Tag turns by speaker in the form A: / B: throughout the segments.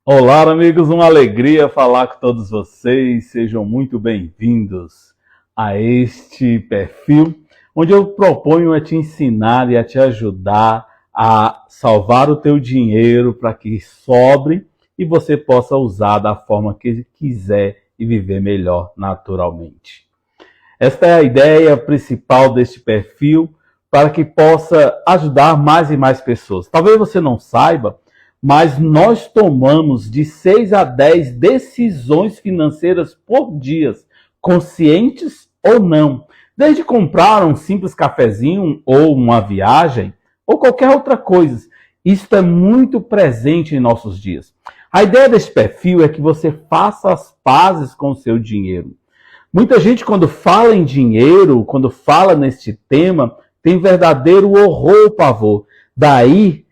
A: Olá, amigos, uma alegria falar com todos vocês. Sejam muito bem-vindos a este perfil, onde eu proponho te ensinar e a te ajudar a salvar o teu dinheiro para que sobre e você possa usar da forma que quiser e viver melhor naturalmente. Esta é a ideia principal deste perfil para que possa ajudar mais e mais pessoas. Talvez você não saiba, mas nós tomamos de 6 a 10 decisões financeiras por dia, conscientes ou não. Desde comprar um simples cafezinho ou uma viagem ou qualquer outra coisa. Isso é muito presente em nossos dias. A ideia deste perfil é que você faça as pazes com o seu dinheiro. Muita gente, quando fala em dinheiro, quando fala neste tema, tem verdadeiro horror ou pavor. Daí,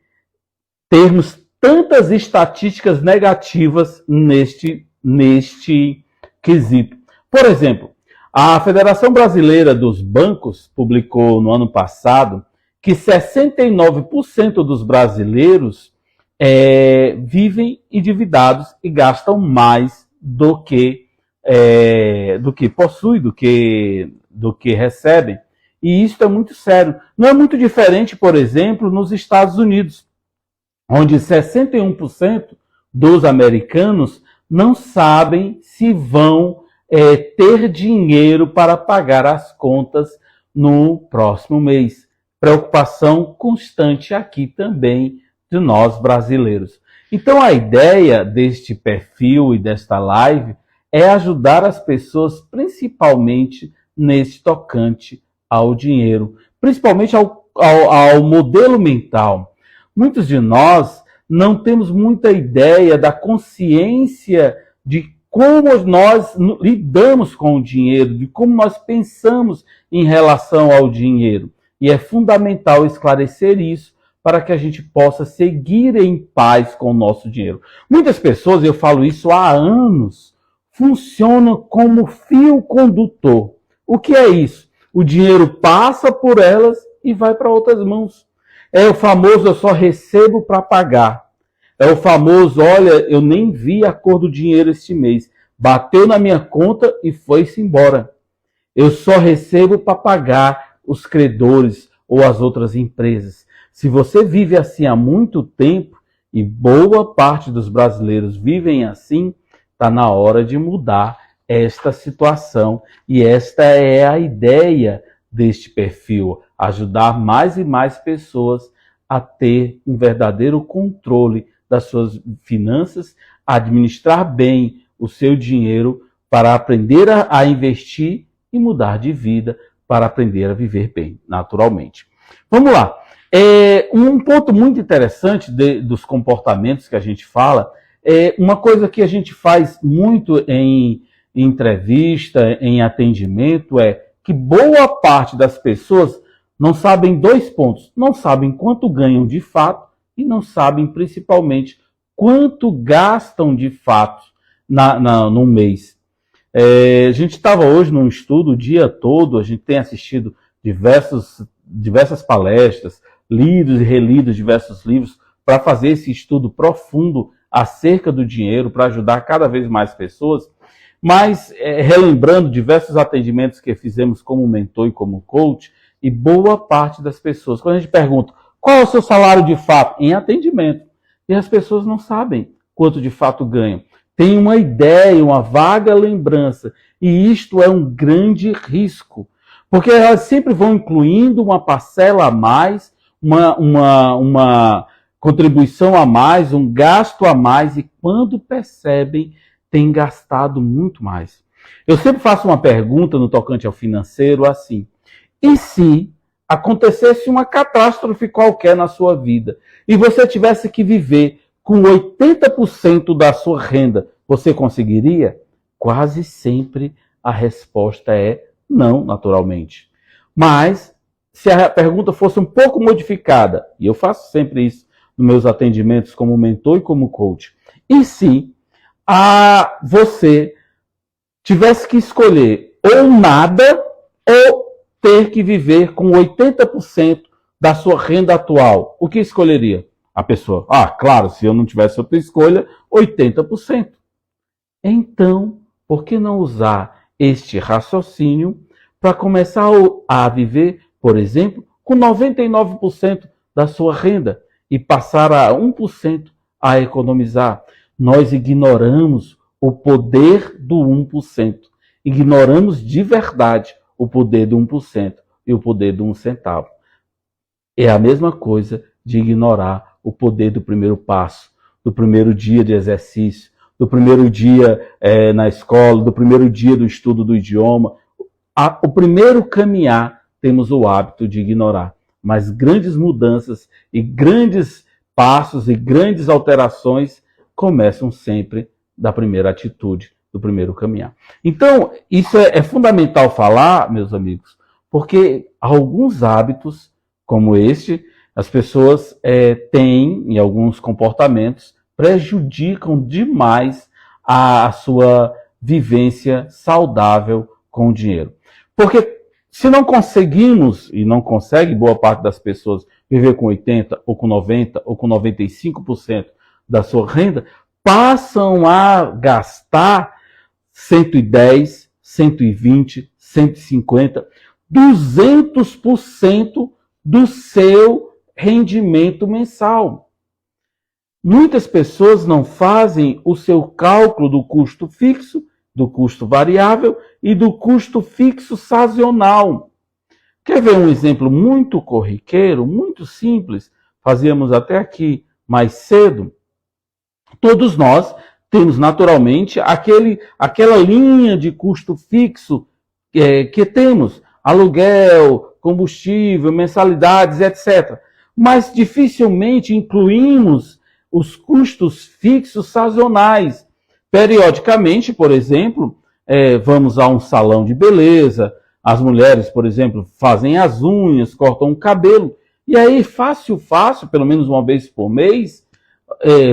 A: termos tantas estatísticas negativas neste quesito. Por exemplo, a Federação Brasileira dos Bancos publicou no ano passado que 69% dos brasileiros vivem endividados e gastam mais do que possuem, do que recebem. E isso é muito sério. Não é muito diferente, por exemplo, nos Estados Unidos, onde 61% dos americanos não sabem se vão ter dinheiro para pagar as contas no próximo mês. Preocupação constante aqui também de nós brasileiros. Então a ideia deste perfil e desta live é ajudar as pessoas principalmente nesse tocante ao dinheiro, principalmente ao modelo mental. Muitos de nós não temos muita ideia da consciência de como nós lidamos com o dinheiro, de como nós pensamos em relação ao dinheiro. E é fundamental esclarecer isso para que a gente possa seguir em paz com o nosso dinheiro. Muitas pessoas, eu falo isso há anos, funcionam como fio condutor. O que é isso? O dinheiro passa por elas e vai para outras mãos. É o famoso eu só recebo para pagar. É o famoso, olha, eu nem vi a cor do dinheiro este mês. Bateu na minha conta e foi-se embora. Eu só recebo para pagar os credores ou as outras empresas. Se você vive assim há muito tempo, e boa parte dos brasileiros vivem assim, está na hora de mudar esta situação. E esta é a ideia deste perfil, ajudar mais e mais pessoas a ter um verdadeiro controle das suas finanças, administrar bem o seu dinheiro para aprender a investir e mudar de vida para aprender a viver bem, naturalmente. Vamos lá. Um ponto muito interessante dos comportamentos que a gente fala, uma coisa que a gente faz muito em entrevista, em atendimento, é que boa parte das pessoas não sabem dois pontos. Não sabem quanto ganham de fato e não sabem, principalmente, quanto gastam de fato no mês. A gente estava hoje num estudo o dia todo, a gente tem assistido diversas palestras, lidos e relidos diversos livros para fazer esse estudo profundo acerca do dinheiro, para ajudar cada vez mais pessoas. Mas, relembrando diversos atendimentos que fizemos como mentor e como coach, e boa parte das pessoas, quando a gente pergunta qual é o seu salário de fato, em atendimento, e as pessoas não sabem quanto de fato ganham. Tem uma ideia, uma vaga lembrança, e isto é um grande risco, porque elas sempre vão incluindo uma parcela a mais, uma contribuição a mais, um gasto a mais, e quando percebem, têm gastado muito mais. Eu sempre faço uma pergunta no tocante ao financeiro assim: e se acontecesse uma catástrofe qualquer na sua vida e você tivesse que viver com 80% da sua renda, você conseguiria? Quase sempre a resposta é não, naturalmente. Mas, se a pergunta fosse um pouco modificada, e eu faço sempre isso nos meus atendimentos como mentor e como coach, e se você tivesse que escolher ou nada ou ter que viver com 80% da sua renda atual, o que escolheria? A pessoa, claro, se eu não tivesse outra escolha, 80%. Então, por que não usar este raciocínio para começar a viver, por exemplo, com 99% da sua renda e passar a 1% a economizar? Nós ignoramos o poder do 1%. Ignoramos de verdade o poder do 1% e o poder do 1 centavo. É a mesma coisa de ignorar o poder do primeiro passo, do primeiro dia de exercício, do primeiro dia na escola, do primeiro dia do estudo do idioma. O primeiro caminhar temos o hábito de ignorar, mas grandes mudanças e grandes passos e grandes alterações começam sempre da primeira atitude, do primeiro caminhar. Então, isso é fundamental falar, meus amigos, porque alguns hábitos como este, as pessoas têm, em alguns comportamentos, prejudicam demais a sua vivência saudável com o dinheiro. Porque se não conseguimos, e não consegue boa parte das pessoas, viver com 80%, ou com 90%, ou com 95% da sua renda, passam a gastar 110%, 120%, 150%, 200% do seu rendimento mensal. Muitas pessoas não fazem o seu cálculo do custo fixo, do custo variável e do custo fixo sazonal. Quer ver um exemplo muito corriqueiro, muito simples? Fazíamos até aqui mais cedo. Todos nós temos naturalmente aquela linha de custo fixo que temos, aluguel, combustível, mensalidades, etc. Mas dificilmente incluímos os custos fixos sazonais. Periodicamente, por exemplo, vamos a um salão de beleza, as mulheres, por exemplo, fazem as unhas, cortam o cabelo, e aí fácil, pelo menos uma vez por mês,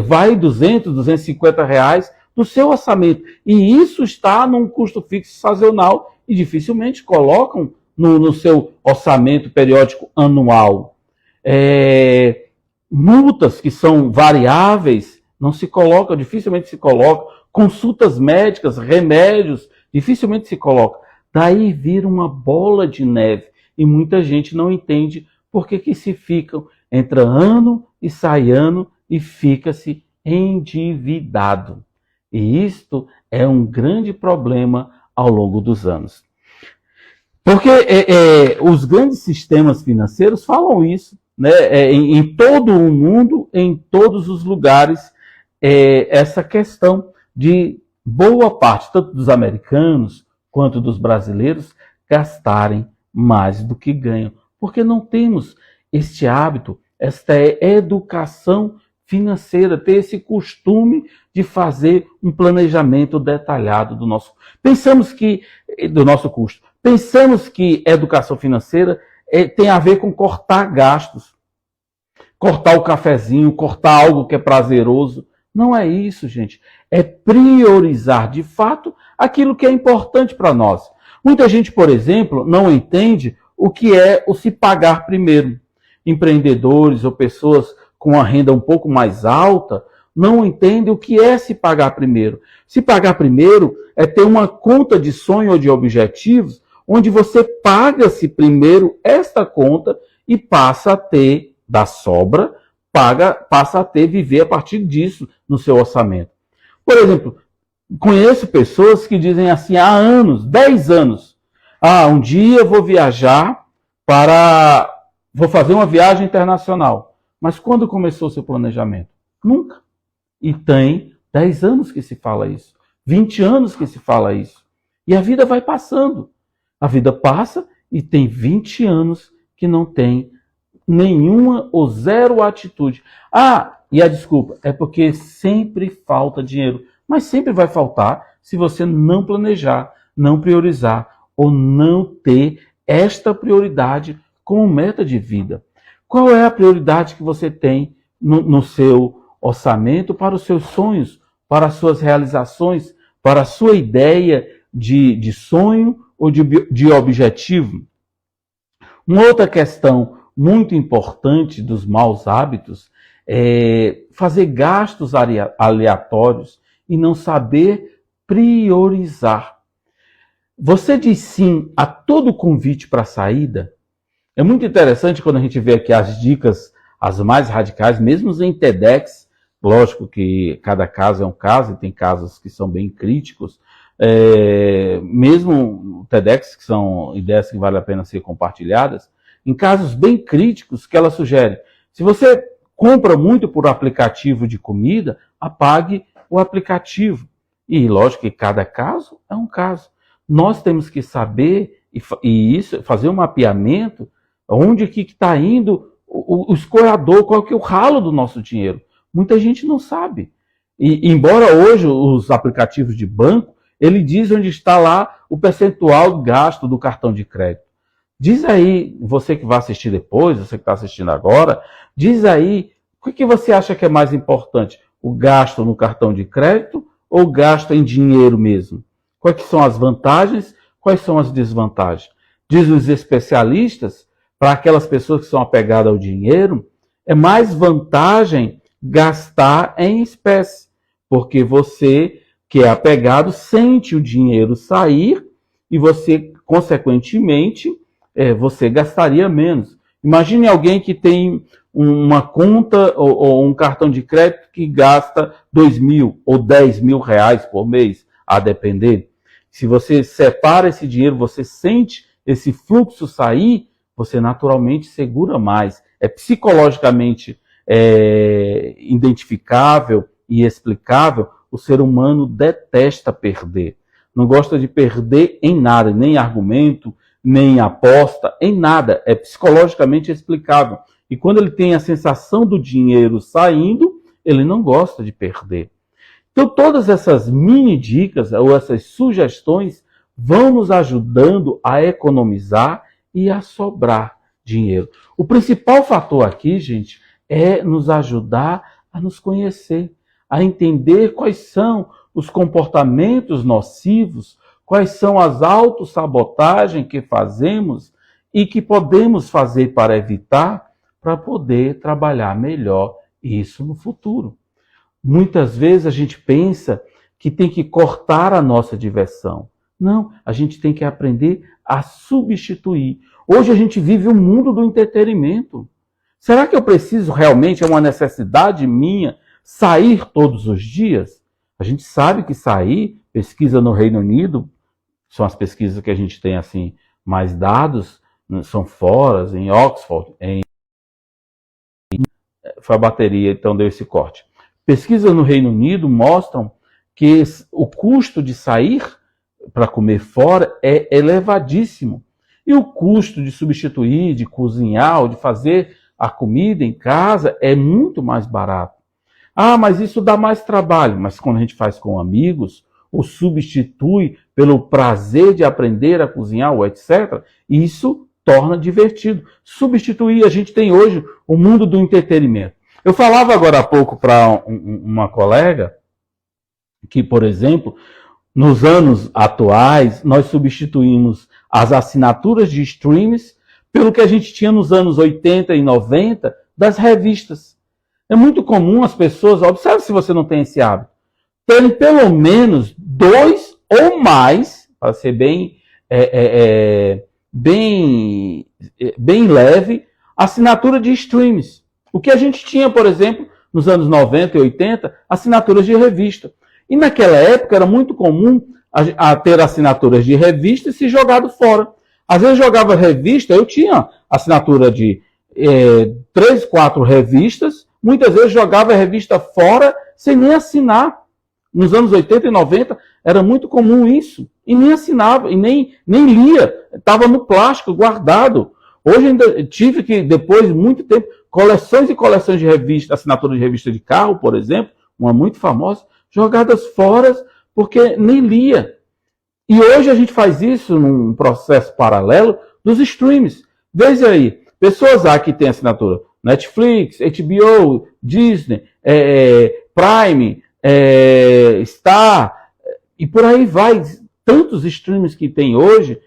A: vai 200, 250 reais do seu orçamento. E isso está num custo fixo sazonal e dificilmente colocam no seu orçamento periódico anual. Multas que são variáveis não se colocam, dificilmente se colocam. Consultas médicas, remédios, dificilmente se coloca. Daí vira uma bola de neve e muita gente não entende por que se ficam, entra ano e sai ano e fica-se endividado. E isto é um grande problema ao longo dos anos. Porque os grandes sistemas financeiros falam isso, né? Em todo o mundo, em todos os lugares, essa questão de boa parte, tanto dos americanos quanto dos brasileiros, gastarem mais do que ganham. Porque não temos este hábito, esta educação financeira, ter esse costume de fazer um planejamento detalhado do nosso custo. Pensamos que educação financeira tem a ver com cortar gastos, cortar o cafezinho, cortar algo que é prazeroso. Não é isso, gente. É priorizar, de fato, aquilo que é importante para nós. Muita gente, por exemplo, não entende o que é o se pagar primeiro. Empreendedores ou pessoas com uma renda um pouco mais alta não entendem o que é se pagar primeiro. Se pagar primeiro é ter uma conta de sonho ou de objetivos onde você paga-se primeiro esta conta e passa a ter, da sobra, passa a ter, viver a partir disso no seu orçamento. Por exemplo, conheço pessoas que dizem assim há anos, 10 anos, um dia eu vou viajar vou fazer uma viagem internacional. Mas quando começou o seu planejamento? Nunca. E tem 10 anos que se fala isso, 20 anos que se fala isso. E a vida vai passando. A vida passa e tem 20 anos que não tem nenhuma ou zero atitude. E a desculpa é porque sempre falta dinheiro. Mas sempre vai faltar se você não planejar, não priorizar ou não ter esta prioridade como meta de vida. Qual é a prioridade que você tem no seu orçamento para os seus sonhos, para as suas realizações, para a sua ideia de sonho ou de objetivo? Uma outra questão muito importante dos maus hábitos fazer gastos aleatórios e não saber priorizar. Você diz sim a todo convite para saída. É muito interessante quando a gente vê aqui as dicas, as mais radicais, mesmo em TEDx. Lógico que cada caso é um caso, e tem casos que são bem críticos. Mesmo no TEDx, que são ideias que vale a pena ser compartilhadas, em casos bem críticos que ela sugere. Se você compra muito por aplicativo de comida, apague o aplicativo. E lógico que cada caso é um caso. Nós temos que saber fazer um mapeamento onde que está indo o escoador, qual que é o ralo do nosso dinheiro. Muita gente não sabe. E embora hoje os aplicativos de banco, ele diz onde está lá o percentual gasto do cartão de crédito. Diz aí, você que vai assistir depois, você que está assistindo agora, diz aí, o que você acha que é mais importante? O gasto no cartão de crédito ou o gasto em dinheiro mesmo? Quais são as vantagens? Quais são as desvantagens? Diz os especialistas, para aquelas pessoas que são apegadas ao dinheiro, é mais vantagem gastar em espécie, porque você que é apegado sente o dinheiro sair e você, consequentemente, você gastaria menos. Imagine alguém que tem uma conta ou um cartão de crédito que gasta 2.000 ou 10.000 reais por mês, a depender. Se você separa esse dinheiro, você sente esse fluxo sair, você naturalmente segura mais. É psicologicamente identificável e explicável. O ser humano detesta perder. Não gosta de perder em nada, nem argumento, nem aposta, em nada. É psicologicamente explicável. E quando ele tem a sensação do dinheiro saindo, ele não gosta de perder. Então, todas essas mini dicas ou essas sugestões vão nos ajudando a economizar e a sobrar dinheiro. O principal fator aqui, gente, é nos ajudar a nos conhecer, a entender quais são os comportamentos nocivos, quais são as autossabotagens que fazemos e que podemos fazer para evitar, para poder trabalhar melhor isso no futuro. Muitas vezes a gente pensa que tem que cortar a nossa diversão. Não, a gente tem que aprender a substituir. Hoje a gente vive o mundo do entretenimento. Será que eu preciso realmente, é uma necessidade minha, sair todos os dias? A gente sabe que sair, pesquisa no Reino Unido, são as pesquisas que a gente tem assim mais dados, são fora, em Oxford, foi a bateria, então deu esse corte. Pesquisas no Reino Unido mostram que o custo de sair para comer fora é elevadíssimo. E o custo de substituir, de cozinhar ou de fazer a comida em casa é muito mais barato. Ah, mas isso dá mais trabalho. Mas quando a gente faz com amigos, ou substitui pelo prazer de aprender a cozinhar, ou etc., isso torna divertido. Substituir, a gente tem hoje o mundo do entretenimento. Eu falava agora há pouco para uma colega que, por exemplo, nos anos atuais, nós substituímos as assinaturas de streams pelo que a gente tinha nos anos 80 e 90 das revistas. É muito comum as pessoas, observe se você não tem esse hábito, terem pelo menos 2 ou mais, para ser bem leve, assinatura de streams. O que a gente tinha, por exemplo, nos anos 90 e 80, assinaturas de revista. E naquela época era muito comum a ter assinaturas de revista e se jogado fora. Às vezes jogava revista, eu tinha assinatura de 3, 4 revistas, muitas vezes jogava a revista fora sem nem assinar. Nos anos 80 e 90 era muito comum isso. E nem assinava, e nem lia. Estava no plástico, guardado. Hoje ainda tive que, depois de muito tempo, coleções e coleções de revistas, assinatura de revista de carro, por exemplo, uma muito famosa, jogadas fora porque nem lia. E hoje a gente faz isso num processo paralelo dos streams. Veja aí, pessoas que têm assinatura Netflix, HBO, Disney, Prime, Star, e por aí vai. Tantos streams que tem hoje,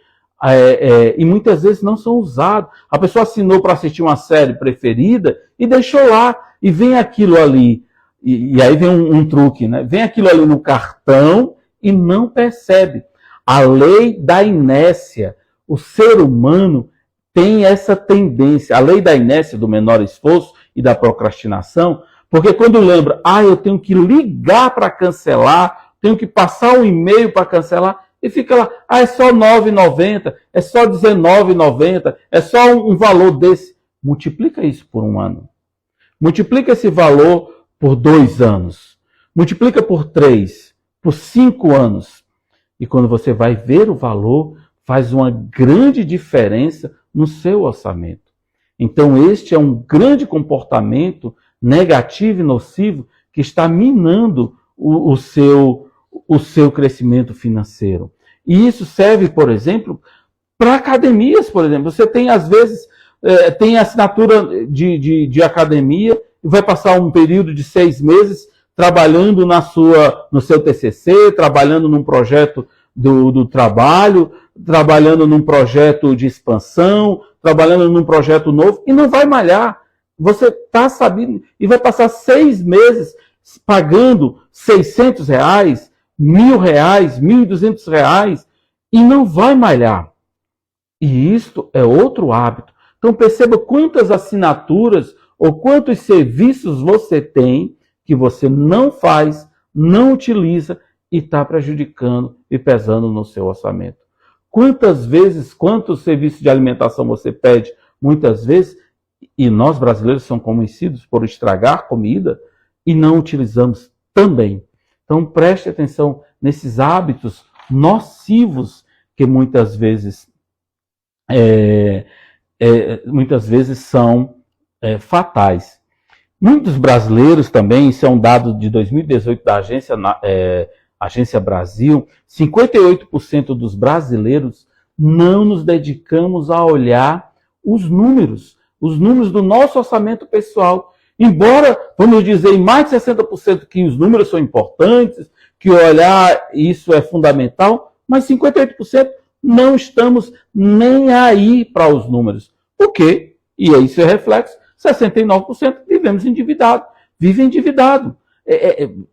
A: e muitas vezes não são usados. A pessoa assinou para assistir uma série preferida e deixou lá, e vem aquilo ali, e aí vem um truque, né? Vem aquilo ali no cartão e não percebe. A lei da inércia, o ser humano tem essa tendência, a lei da inércia, do menor esforço e da procrastinação, porque quando lembra, eu tenho que ligar para cancelar, tenho que passar um e-mail para cancelar, e fica lá, é só R$ 9,90, é só R$ 19,90, é só um valor desse. Multiplica isso por um ano. Multiplica esse valor por 2 anos. Multiplica por 3, por 5 anos. E quando você vai ver o valor, faz uma grande diferença no seu orçamento. Então, este é um grande comportamento negativo e nocivo que está minando o seu crescimento financeiro. E isso serve, por exemplo, para academias, por exemplo. Você tem, às vezes, tem assinatura de academia e vai passar um período de 6 meses trabalhando no seu TCC, trabalhando num projeto do trabalho, trabalhando num projeto de expansão, trabalhando num projeto novo, e não vai malhar. Você está sabendo, e vai passar 6 meses pagando R$600, R$1.000, R$1.200, e não vai malhar. E isto é outro hábito. Então perceba quantas assinaturas ou quantos serviços você tem que você não faz, não utiliza e está prejudicando e pesando no seu orçamento. Quantos serviços de alimentação você pede, muitas vezes, e nós brasileiros somos conhecidos por estragar comida e não utilizamos também. Então preste atenção nesses hábitos nocivos que muitas vezes são fatais. Muitos brasileiros também, isso é um dado de 2018 da Agência Brasil, 58% dos brasileiros não nos dedicamos a olhar os números do nosso orçamento pessoal. Embora, vamos dizer, em mais de 60% que os números são importantes, que olhar isso é fundamental, mas 58% não estamos nem aí para os números. Por quê? E isso é reflexo, 69% vivemos endividados, vivem endividado.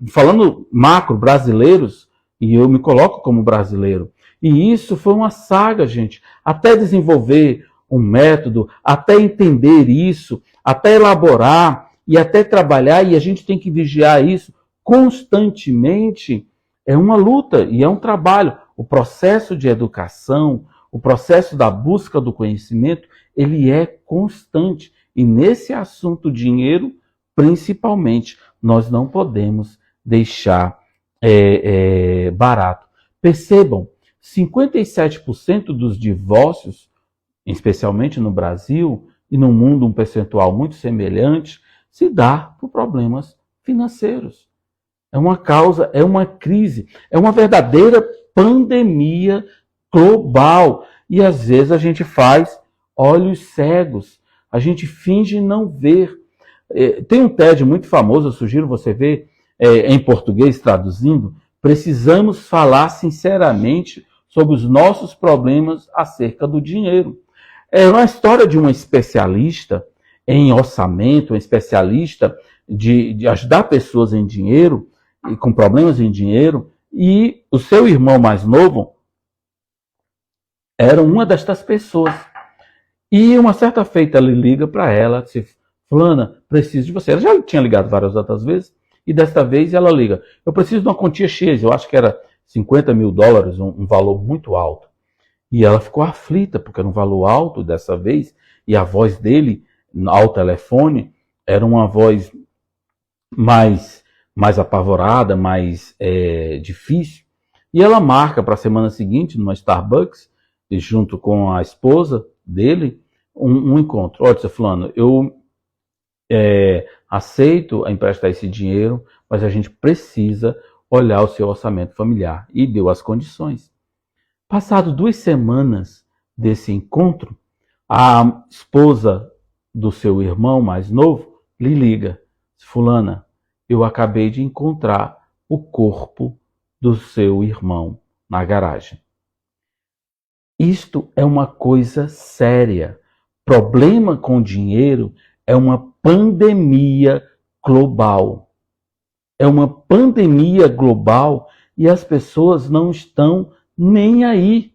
A: Falando macro, brasileiros, e eu me coloco como brasileiro. E isso foi uma saga, gente, até desenvolver um método, até entender isso, até elaborar e até trabalhar, e a gente tem que vigiar isso constantemente. É uma luta e é um trabalho. O processo de educação, o processo da busca do conhecimento, ele é constante. E nesse assunto dinheiro, principalmente, nós não podemos deixar barato. Percebam, 57% dos divórcios, especialmente no Brasil e no mundo um percentual muito semelhante, se dá por problemas financeiros. É uma causa, é uma crise, é uma verdadeira pandemia global. E às vezes a gente faz olhos cegos, a gente finge não ver. Tem um TED muito famoso, eu sugiro você ver em português, traduzindo. Precisamos falar sinceramente sobre os nossos problemas acerca do dinheiro. É uma história de uma especialista em orçamento, uma especialista de ajudar pessoas em dinheiro, e com problemas em dinheiro, e o seu irmão mais novo era uma destas pessoas. E uma certa feita ele liga para ela, disse, fulana, preciso de você. Ela já tinha ligado várias outras vezes, e desta vez ela liga, eu preciso de uma quantia X, eu acho que era $50 mil, um valor muito alto. E ela ficou aflita, porque era um valor alto dessa vez, e a voz dele, ao telefone, era uma voz mais apavorada, mais difícil. E ela marca para a semana seguinte, numa Starbucks, junto com a esposa dele, um encontro. Olha, seu fulano, eu aceito emprestar esse dinheiro, mas a gente precisa olhar o seu orçamento familiar. E deu as condições. Passado 2 semanas desse encontro, a esposa do seu irmão mais novo lhe liga. Fulana, eu acabei de encontrar o corpo do seu irmão na garagem. Isto é uma coisa séria. Problema com dinheiro é uma pandemia global. É uma pandemia global e as pessoas não estão nem aí.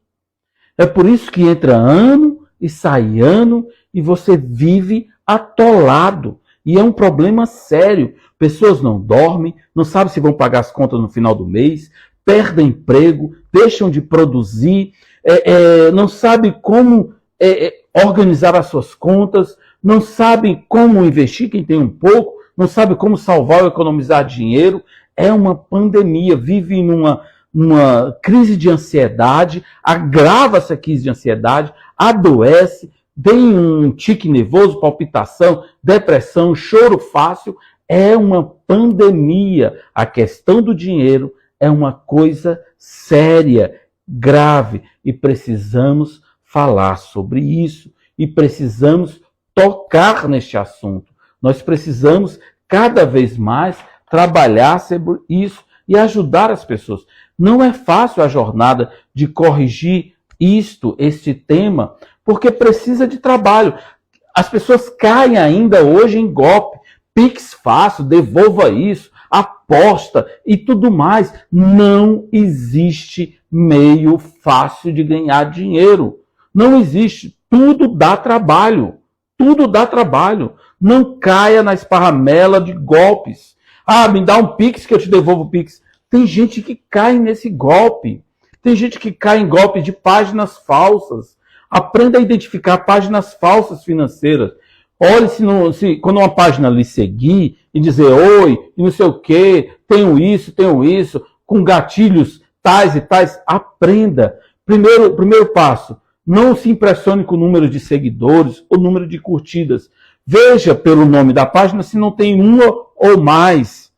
A: É por isso que entra ano e sai ano e você vive atolado. E é um problema sério. Pessoas não dormem, não sabem se vão pagar as contas no final do mês, perdem emprego, deixam de produzir, não sabem como organizar as suas contas, não sabem como investir, quem tem um pouco, não sabe como salvar ou economizar dinheiro. É uma pandemia, vive numa crise de ansiedade, agrava essa crise de ansiedade, adoece, tem um tique nervoso, palpitação, depressão, choro fácil. É uma pandemia. A questão do dinheiro é uma coisa séria, grave, e precisamos falar sobre isso, e precisamos tocar neste assunto. Nós precisamos cada vez mais trabalhar sobre isso e ajudar as pessoas. Não é fácil a jornada de corrigir este tema, porque precisa de trabalho. As pessoas caem ainda hoje em golpe. Pix fácil, devolva isso, aposta e tudo mais. Não existe meio fácil de ganhar dinheiro. Não existe. Tudo dá trabalho. Tudo dá trabalho. Não caia na esparramela de golpes. Ah, me dá um Pix que eu te devolvo o Pix. Tem gente que cai nesse golpe. Tem gente que cai em golpe de páginas falsas. Aprenda a identificar páginas falsas financeiras. Olhe se quando uma página lhe seguir e dizer oi, e não sei o quê, tenho isso, com gatilhos tais e tais, aprenda. Primeiro passo, não se impressione com o número de seguidores ou número de curtidas. Veja pelo nome da página se não tem uma ou mais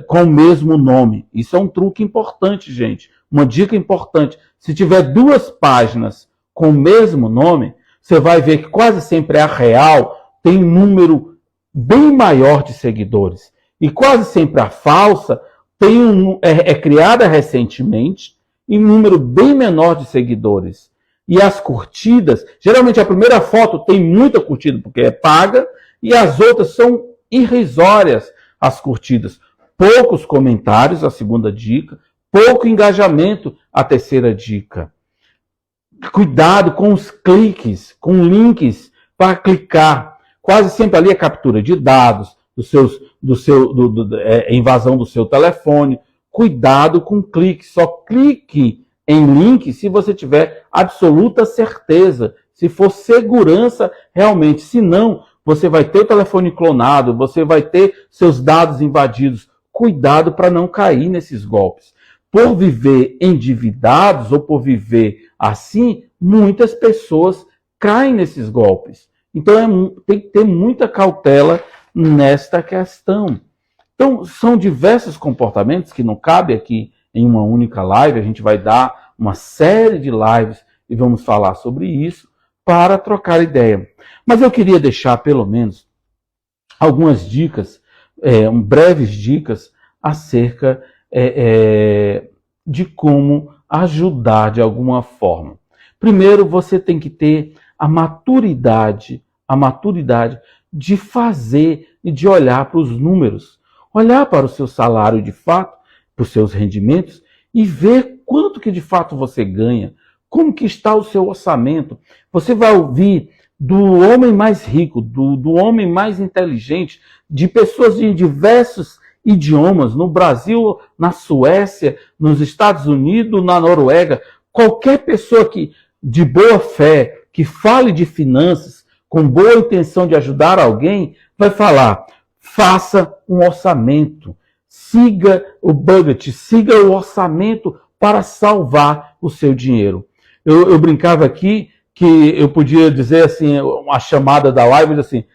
A: com o mesmo nome. Isso é um truque importante, gente. Uma dica importante. Se tiver duas páginas com o mesmo nome, você vai ver que quase sempre a real tem um número bem maior de seguidores. E quase sempre a falsa é criada recentemente em um número bem menor de seguidores. E as curtidas, geralmente a primeira foto tem muita curtida porque é paga, e as outras são irrisórias, as curtidas. Poucos comentários, a segunda dica, pouco engajamento, a terceira dica. Cuidado com os cliques, com links para clicar. Quase sempre ali é captura de dados, invasão do seu telefone. Cuidado com cliques. Só clique em link se você tiver absoluta certeza, se for segurança realmente. Se não, você vai ter o telefone clonado, você vai ter seus dados invadidos. Cuidado para não cair nesses golpes. Por viver endividados ou por viver assim, muitas pessoas caem nesses golpes. Então tem que ter muita cautela nesta questão. Então são diversos comportamentos que não cabe aqui em uma única live. A gente vai dar uma série de lives e vamos falar sobre isso para trocar ideia. Mas eu queria deixar pelo menos algumas dicas, breves dicas acerca de como ajudar de alguma forma. Primeiro, você tem que ter a maturidade de fazer e de olhar para os números, olhar para o seu salário de fato, para os seus rendimentos e ver quanto que de fato você ganha, como que está o seu orçamento. Você vai ouvir do homem mais rico, do homem mais inteligente, de pessoas de diversos idiomas, no Brasil, na Suécia, nos Estados Unidos, na Noruega. Qualquer pessoa de boa fé, que fale de finanças, com boa intenção de ajudar alguém, vai falar, faça um orçamento, siga o budget, siga o orçamento para salvar o seu dinheiro. Eu brincava aqui que eu podia dizer assim, uma chamada da live, assim,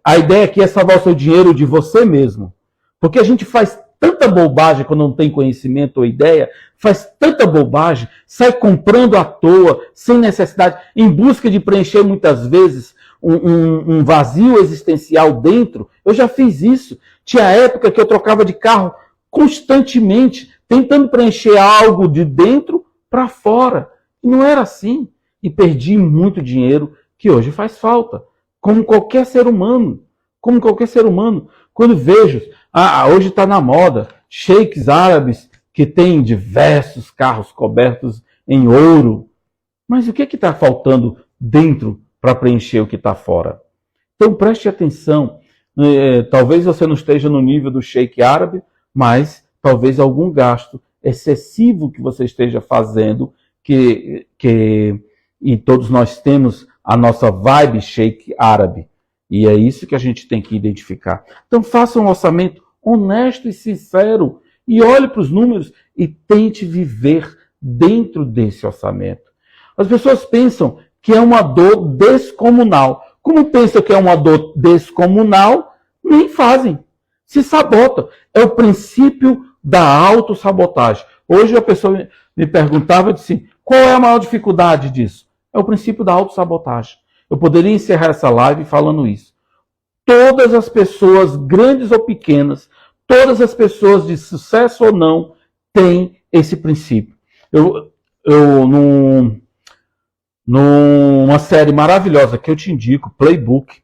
A: a ideia aqui é salvar o seu dinheiro de você mesmo. Porque a gente faz tanta bobagem quando não tem conhecimento ou ideia, faz tanta bobagem, sai comprando à toa, sem necessidade, em busca de preencher muitas vezes um vazio existencial dentro. Eu já fiz isso. Tinha época que eu trocava de carro constantemente, tentando preencher algo de dentro para fora. Não era assim. E perdi muito dinheiro que hoje faz falta. Como qualquer ser humano. Como qualquer ser humano. Quando vejo, hoje está na moda, sheiks árabes que têm diversos carros cobertos em ouro. Mas o que está faltando dentro para preencher o que está fora? Então preste atenção. Talvez você não esteja no nível do sheik árabe, mas talvez algum gasto excessivo que você esteja fazendo, e todos nós temos a nossa vibe sheik árabe. E é isso que a gente tem que identificar. Então faça um orçamento honesto e sincero e olhe para os números e tente viver dentro desse orçamento. As pessoas pensam que é uma dor descomunal. Como pensam que é uma dor descomunal, nem fazem. Se sabotam. É o princípio da autossabotagem. Hoje a pessoa me perguntava assim, qual é a maior dificuldade disso? É o princípio da autossabotagem. Eu poderia encerrar essa live falando isso. Todas as pessoas, grandes ou pequenas, todas as pessoas de sucesso ou não, têm esse princípio. Numa série maravilhosa que eu te indico, Playbook,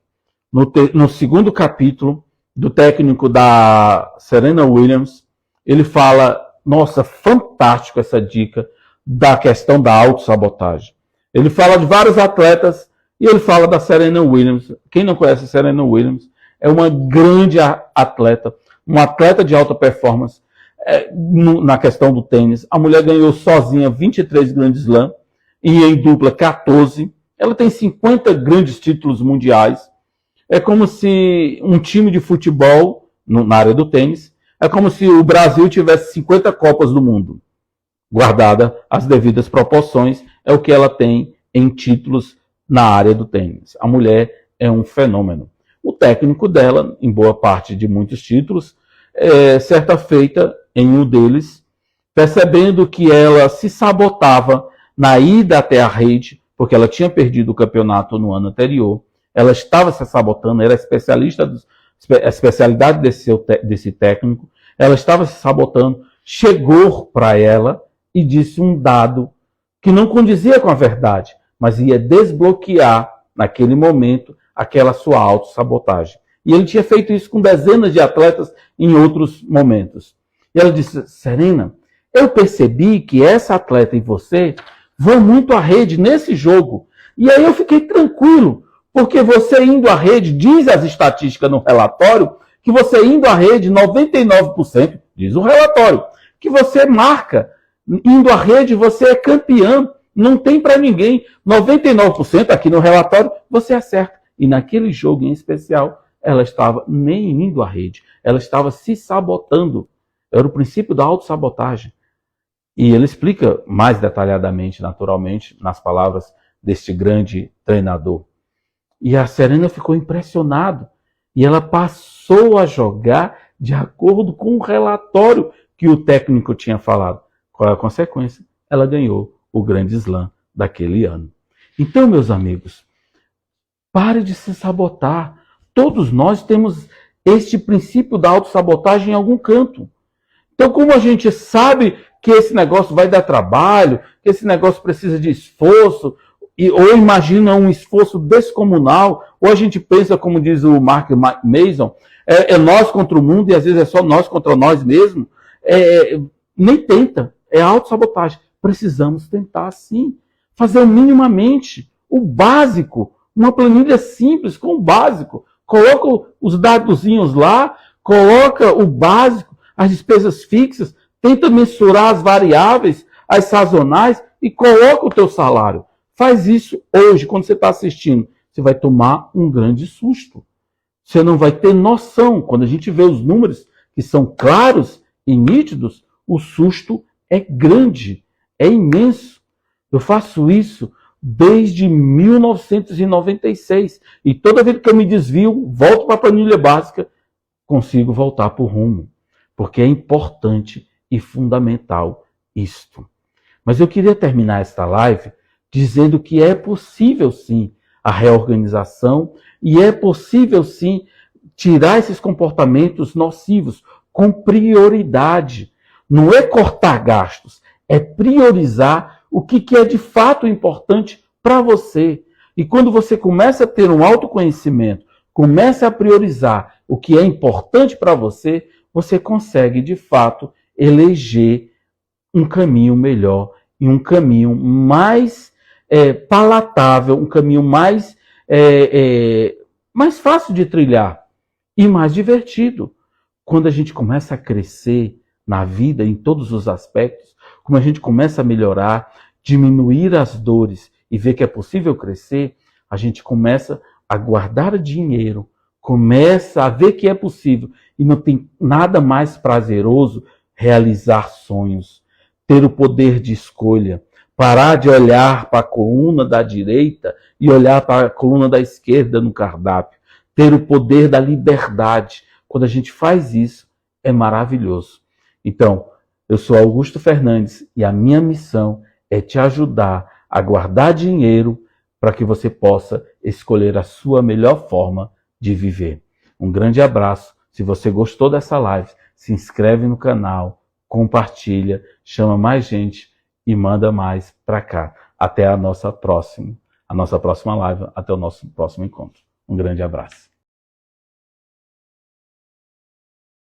A: no segundo capítulo, do técnico da Serena Williams, ele fala, nossa, fantástico essa dica da questão da autossabotagem. Ele fala de vários atletas e ele fala da Serena Williams. Quem não conhece a Serena Williams, é uma grande atleta, uma atleta de alta performance na questão do tênis. A mulher ganhou sozinha 23 Grand Slam e em dupla 14. Ela tem 50 grandes títulos mundiais. É como se um time de futebol, na área do tênis, é como se o Brasil tivesse 50 Copas do Mundo. Guardada as devidas proporções, é o que ela tem em títulos na área do tênis. A mulher é um fenômeno. O técnico dela, em boa parte de muitos títulos, certa feita, em um deles, percebendo que ela se sabotava na ida até a rede, porque ela tinha perdido o campeonato no ano anterior, ela estava se sabotando, era a especialidade desse técnico, ela estava se sabotando, chegou para ela e disse um dado que não condizia com a verdade, mas ia desbloquear, naquele momento, aquela sua autossabotagem. E ele tinha feito isso com dezenas de atletas em outros momentos. E ela disse, Serena, eu percebi que essa atleta e você vão muito à rede nesse jogo. E aí eu fiquei tranquilo, porque você indo à rede, diz as estatísticas no relatório, que você indo à rede, 99%, diz o relatório, que você marca, indo à rede, você é campeão, não tem para ninguém. 99% aqui no relatório, você acerta. E naquele jogo em especial, ela estava nem indo à rede, ela estava se sabotando. Era o princípio da autossabotagem. E ele explica mais detalhadamente, naturalmente, nas palavras deste grande treinador. E a Serena ficou impressionada. E ela passou a jogar de acordo com o relatório que o técnico tinha falado. Qual é a consequência? Ela ganhou o grande slam daquele ano. Então, meus amigos, pare de se sabotar. Todos nós temos este princípio da autossabotagem em algum canto. Então, como a gente sabe que esse negócio vai dar trabalho, que esse negócio precisa de esforço, ou imagina um esforço descomunal, ou a gente pensa, como diz o Mark Mason, é nós contra o mundo e às vezes é só nós contra nós mesmos. Nem tenta, é autossabotagem. Precisamos tentar sim, fazer minimamente o básico, uma planilha simples com o básico. Coloca os dadozinhos lá, coloca o básico, as despesas fixas, tenta mensurar as variáveis, as sazonais e coloca o teu salário. Faz isso hoje, quando você está assistindo. Você vai tomar um grande susto. Você não vai ter noção. Quando a gente vê os números que são claros e nítidos, o susto é grande, é imenso. Eu faço isso desde 1996. E toda vez que eu me desvio, volto para a planilha básica, consigo voltar para o rumo. Porque é importante e fundamental isto. Mas eu queria terminar esta live dizendo que é possível sim a reorganização e é possível sim tirar esses comportamentos nocivos com prioridade. Não é cortar gastos, é priorizar o que é de fato importante para você. E quando você começa a ter um autoconhecimento, começa a priorizar o que é importante para você, você consegue de fato eleger um caminho melhor e um caminho mais palatável, um caminho mais fácil de trilhar e mais divertido. Quando a gente começa a crescer na vida, em todos os aspectos, como a gente começa a melhorar, diminuir as dores e ver que é possível crescer, a gente começa a guardar dinheiro, começa a ver que é possível. E não tem nada mais prazeroso realizar sonhos, ter o poder de escolha, parar de olhar para a coluna da direita e olhar para a coluna da esquerda no cardápio, ter o poder da liberdade. Quando a gente faz isso, é maravilhoso. Então, eu sou Augusto Fernandes e a minha missão é te ajudar a guardar dinheiro para que você possa escolher a sua melhor forma de viver. Um grande abraço. Se você gostou dessa live, se inscreve no canal, compartilha, chama mais gente e manda mais para cá. Até a nossa próxima live, até o nosso próximo encontro. Um grande abraço.